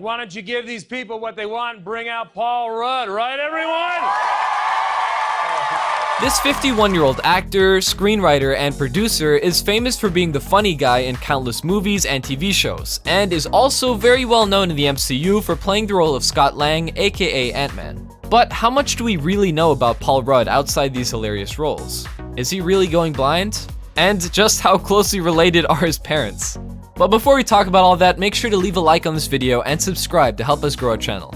Why don't you give these people what they want and bring out Paul Rudd, right, everyone? This 51-year-old actor, screenwriter, and producer is famous for being the funny guy in countless movies and TV shows, and is also very well known in the MCU for playing the role of Scott Lang, aka Ant-Man. But how much do we really know about Paul Rudd outside these hilarious roles? Is he really going blind? And just how closely related are his parents? But before we talk about all that, make sure to leave a like on this video and subscribe to help us grow our channel.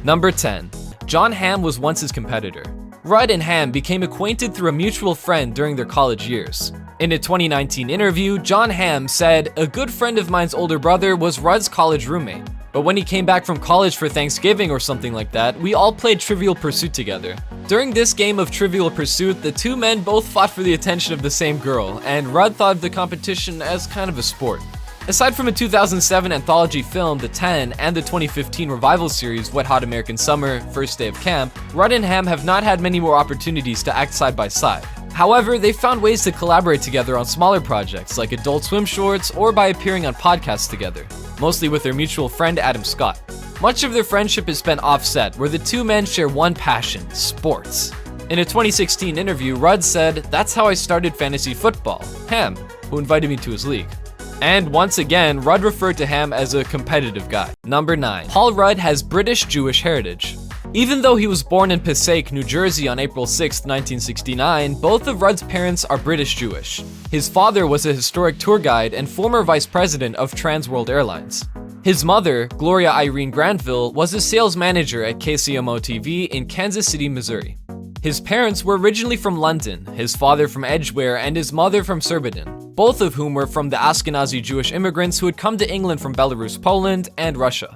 Number 10. Jon Hamm was once his competitor. Rudd and Hamm became acquainted through a mutual friend during their college years. In a 2019 interview, Jon Hamm said, "A good friend of mine's older brother was Rudd's college roommate. But when he came back from college for Thanksgiving or something like that, we all played Trivial Pursuit together. During this game of Trivial Pursuit, the two men both fought for the attention of the same girl, and Rudd thought of the competition as kind of a sport." Aside from a 2007 anthology film, The 10, and the 2015 revival series, Wet Hot American Summer, First Day of Camp, Rudd and Hamm have not had many more opportunities to act side by side. However, they found ways to collaborate together on smaller projects like Adult Swim shorts or by appearing on podcasts together, mostly with their mutual friend Adam Scott. Much of their friendship is spent offset, where the two men share one passion: sports. In a 2016 interview, Rudd said, "That's how I started fantasy football. Hamm, who invited me to his league." And once again, Rudd referred to Hamm as a competitive guy. Number 9. Paul Rudd has British Jewish heritage. Even though he was born in Passaic, New Jersey on April 6, 1969, both of Rudd's parents are British Jewish. His father was a historic tour guide and former vice president of Trans World Airlines. His mother, Gloria Irene Granville, was a sales manager at KCMO TV in Kansas City, Missouri. His parents were originally from London, his father from Edgware and his mother from Surbiton, both of whom were from the Ashkenazi Jewish immigrants who had come to England from Belarus, Poland, and Russia.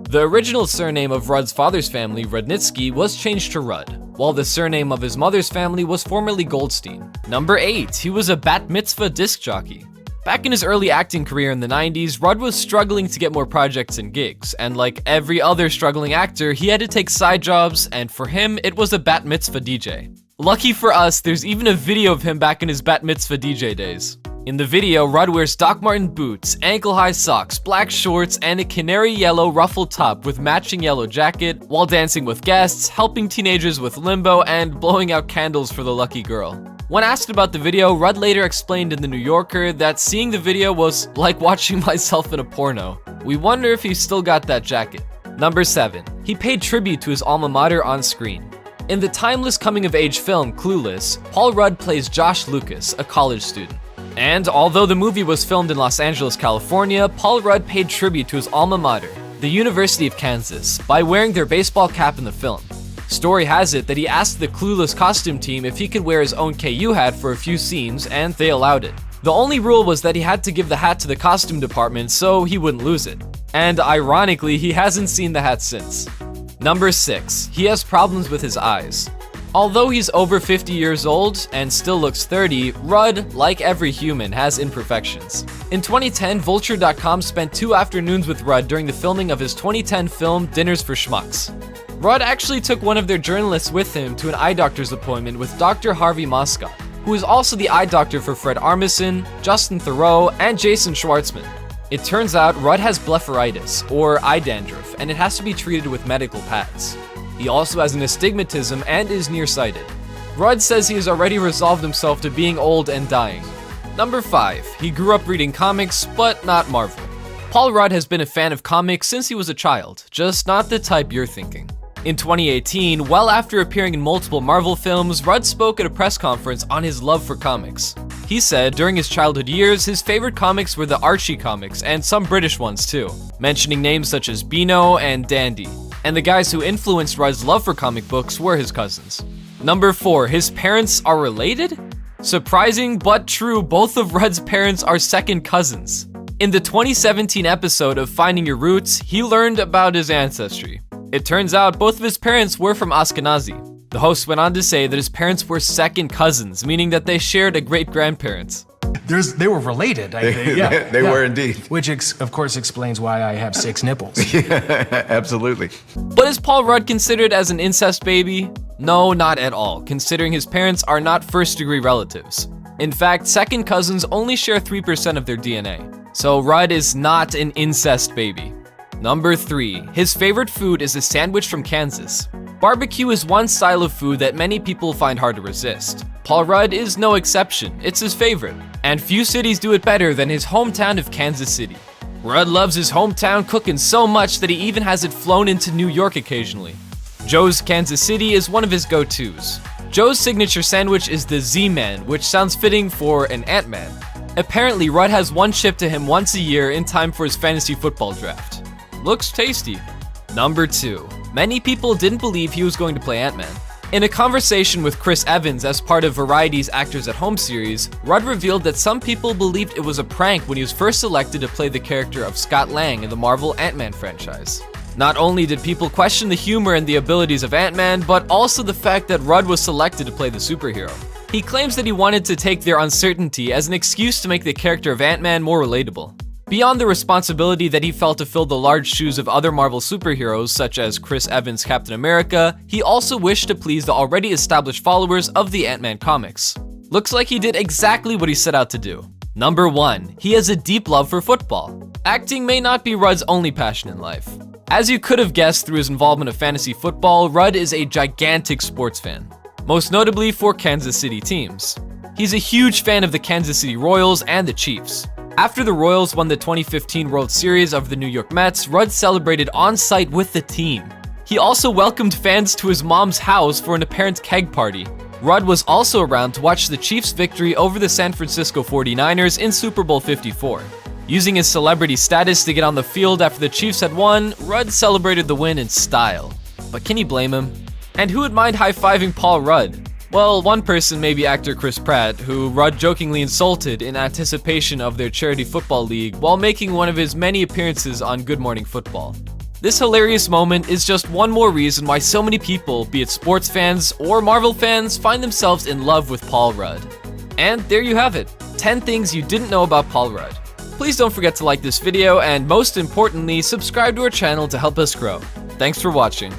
The original surname of Rudd's father's family, Rudnitsky, was changed to Rudd, while the surname of his mother's family was formerly Goldstein. Number 8. He was a bat mitzvah disc jockey. Back in his early acting career in the 90s, Rudd was struggling to get more projects and gigs, and like every other struggling actor, he had to take side jobs, and for him, it was a bat mitzvah DJ. Lucky for us, there's even a video of him back in his bat mitzvah DJ days. In the video, Rudd wears Doc Marten boots, ankle-high socks, black shorts, and a canary yellow ruffled top with matching yellow jacket, while dancing with guests, helping teenagers with limbo, and blowing out candles for the lucky girl. When asked about the video, Rudd later explained in The New Yorker that seeing the video was like watching myself in a porno. We wonder if he still got that jacket. Number 7. He paid tribute to his alma mater on screen. In the timeless coming-of-age film Clueless, Paul Rudd plays Josh Lucas, a college student. And although the movie was filmed in Los Angeles, California, Paul Rudd paid tribute to his alma mater, the University of Kansas, by wearing their baseball cap in the film. Story has it that he asked the Clueless costume team if he could wear his own KU hat for a few scenes, and they allowed it. The only rule was that he had to give the hat to the costume department so he wouldn't lose it. And ironically, he hasn't seen the hat since. Number 6. He has problems with his eyes. Although he's over 50 years old and still looks 30, Rudd, like every human, has imperfections. In 2010, Vulture.com spent 2 afternoons with Rudd during the filming of his 2010 film Dinners for Schmucks. Rudd actually took one of their journalists with him to an eye doctor's appointment with Dr. Harvey Moscott, who is also the eye doctor for Fred Armisen, Justin Theroux, and Jason Schwartzman. It turns out Rudd has blepharitis, or eye dandruff, and it has to be treated with medical pads. He also has an astigmatism and is nearsighted. Rudd says he has already resolved himself to being old and dying. Number 5. He grew up reading comics, but not Marvel. Paul Rudd has been a fan of comics since he was a child, just not the type you're thinking. In 2018, well after appearing in multiple Marvel films, Rudd spoke at a press conference on his love for comics. He said during his childhood years, his favorite comics were the Archie comics and some British ones too, mentioning names such as Beano and Dandy. And the guys who influenced Rudd's love for comic books were his cousins. Number 4, his parents are related? Surprising but true, both of Rudd's parents are second cousins. In the 2017 episode of Finding Your Roots, he learned about his ancestry. It turns out both of his parents were from Ashkenazi. The host went on to say that his parents were second cousins, meaning that they shared a great-grandparents. They were related, I think. Yeah, they were indeed. Which, of course, explains why I have 6 nipples. Absolutely. But is Paul Rudd considered as an incest baby? No, not at all, considering his parents are not first-degree relatives. In fact, second cousins only share 3% of their DNA. So Rudd is not an incest baby. Number 3. His favorite food is a sandwich from Kansas. Barbecue is one style of food that many people find hard to resist. Paul Rudd is no exception, it's his favorite. And few cities do it better than his hometown of Kansas City. Rudd loves his hometown cooking so much that he even has it flown into New York occasionally. Joe's Kansas City is one of his go-tos. Joe's signature sandwich is the Z-Man, which sounds fitting for an Ant-Man. Apparently, Rudd has one shipped to him once a year in time for his fantasy football draft. Looks tasty. Number 2. Many people didn't believe he was going to play Ant-Man. In a conversation with Chris Evans as part of Variety's Actors at Home series, Rudd revealed that some people believed it was a prank when he was first selected to play the character of Scott Lang in the Marvel Ant-Man franchise. Not only did people question the humor and the abilities of Ant-Man, but also the fact that Rudd was selected to play the superhero. He claims that he wanted to take their uncertainty as an excuse to make the character of Ant-Man more relatable. Beyond the responsibility that he felt to fill the large shoes of other Marvel superheroes such as Chris Evans' Captain America, he also wished to please the already established followers of the Ant-Man comics. Looks like he did exactly what he set out to do. Number 1. He has a deep love for football. Acting may not be Rudd's only passion in life. As you could have guessed through his involvement of fantasy football, Rudd is a gigantic sports fan, most notably for Kansas City teams. He's a huge fan of the Kansas City Royals and the Chiefs. After the Royals won the 2015 World Series over the New York Mets, Rudd celebrated on-site with the team. He also welcomed fans to his mom's house for an apparent keg party. Rudd was also around to watch the Chiefs' victory over the San Francisco 49ers in Super Bowl 54. Using his celebrity status to get on the field after the Chiefs had won, Rudd celebrated the win in style. But can you blame him? And who would mind high-fiving Paul Rudd? Well, one person may be actor Chris Pratt, who Rudd jokingly insulted in anticipation of their charity football league while making one of his many appearances on Good Morning Football. This hilarious moment is just one more reason why so many people, be it sports fans or Marvel fans, find themselves in love with Paul Rudd. And there you have it, 10 things you didn't know about Paul Rudd. Please don't forget to like this video and most importantly, subscribe to our channel to help us grow. Thanks for watching.